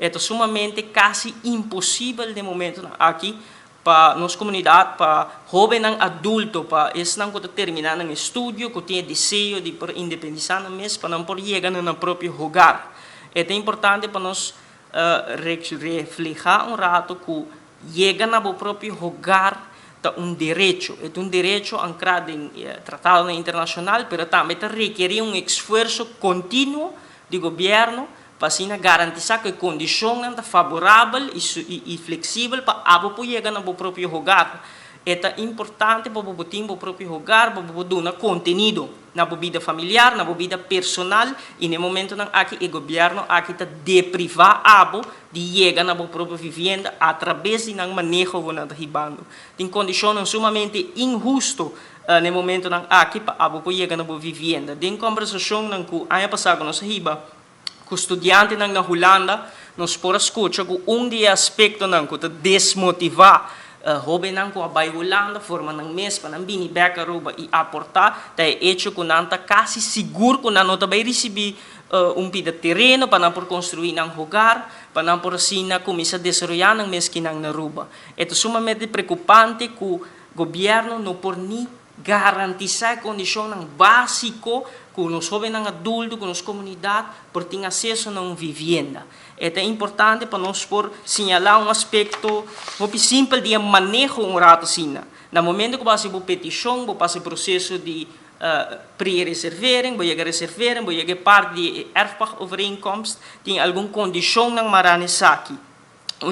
é sumamente quase impossível de momento aqui para nossa comunidade, para jovem adulto, para esse não pode terminar um estudo, que tem desejo de independizar mesmo, para não poder chegar no próprio lugar. É importante para nós refletir rato que chegar no próprio lugar é direito ancrado em tratado internacional, mas também requer esforço contínuo do governo para assim garantir que a condição é favorável e flexível para poder chegar no próprio lugar. É importante para o próprio lugar, para dar conteúdo na vida familiar, na vida personal, e no momento que o governo está deprivar de chegar na própria vivenda através de um manejo ribando. Tem condições sumamente injustas no momento que para poder chegar na vivenda. Tem conversação que ano passado nós riba com estudiantes na Holanda, nós podemos escutar que dos aspectos que desmotivar jovem que vai Holanda, forma um mês para não vir beca rouba e aportar, é hecho que não está quase seguro que não vai receber pida terreno para não construir um lugar, para não por assim começar a desenvolver um mês que não rouba. É sumamente preocupante que o governo não pode garantir condição básica que os jovens adultos, que as comunidades, por ter acesso a uma vivenda. É importante para nós por signalar aspecto simples de manejo rato assim. No momento que você faz petição, você faz o processo de pre-reservering, você reserveren, você parte de erfpacht-overeenkomst, tem alguma condição na marane saki.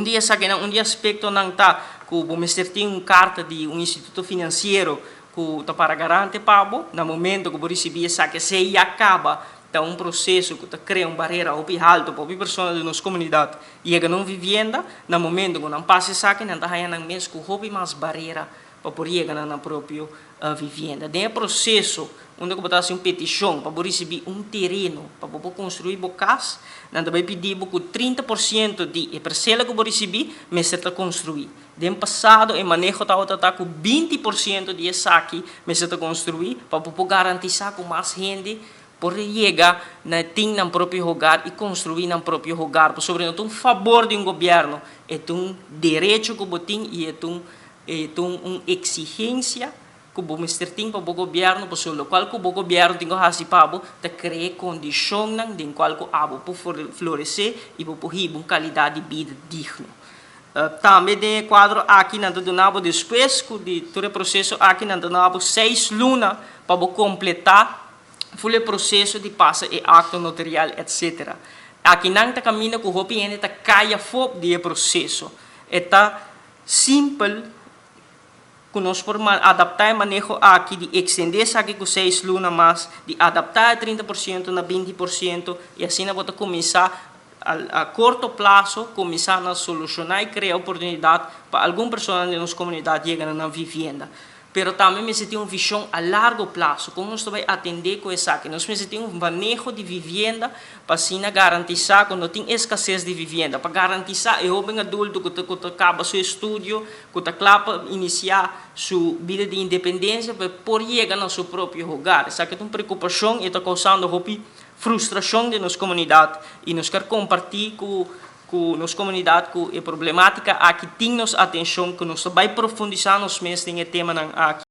Dia aspecto não está que você tem carta de instituto financeiro que para garantir pabo, no momento que você recebe que se acaba um processo que cria uma barreira alto para as pessoas da nossa comunidade e chega numa vivenda, no momento que não passa isso, não está ganhando mesmo que houve mais barreira para poder chegar na própria vivenda. Tem um processo onde você faz uma petição para receber um terreno para você construir uma casa, não vai pedir que 30% de parcela que você receber, mas você está construir. No passado, o manejo está com 20% de saque, mas você está construir para você garantir que mais gente por chegar no próprio lugar e construir no próprio lugar. Sobretudo, um favor de governo, é direito que você tem e é uma exigência que você tem para o governo, para o qual o governo tem que fazer para criar condições em qual pode florescer e para ter uma qualidade de vida digna. Também tem quadro aqui na Donabo depois de todo o processo aqui na Donabo 6 lunas para completar o processo de passa e acto notarial, etc. Aqui não está caminho que o ROPN está caia fora do processo. Está simples que nós podemos adaptar o manejo aqui, de estender isso aqui com 6 lunas, mas de adaptar 30% na 20% e assim nós vamos começar a curto prazo, começar a solucionar e criar oportunidade para algumas pessoas da nossa comunidade chegarem na vivenda. Pero também nós temos uma visão a largo prazo, como nós vamos atender com isso aqui. Nós temos um manejo de vivenda para assim garantir que não tem escassez de vivenda, para garantir que o jovem adulto que acaba seu estudo, que acaba iniciar sua vida de independência, para poder chegar no seu próprio lugar. Isso aqui é uma preocupação e está causando frustração de nossa comunidade e nós queremos compartilhar com nossa comunidade que a problemática aqui tem nossa atenção, que nós vai profundizar nos meses em tema aqui.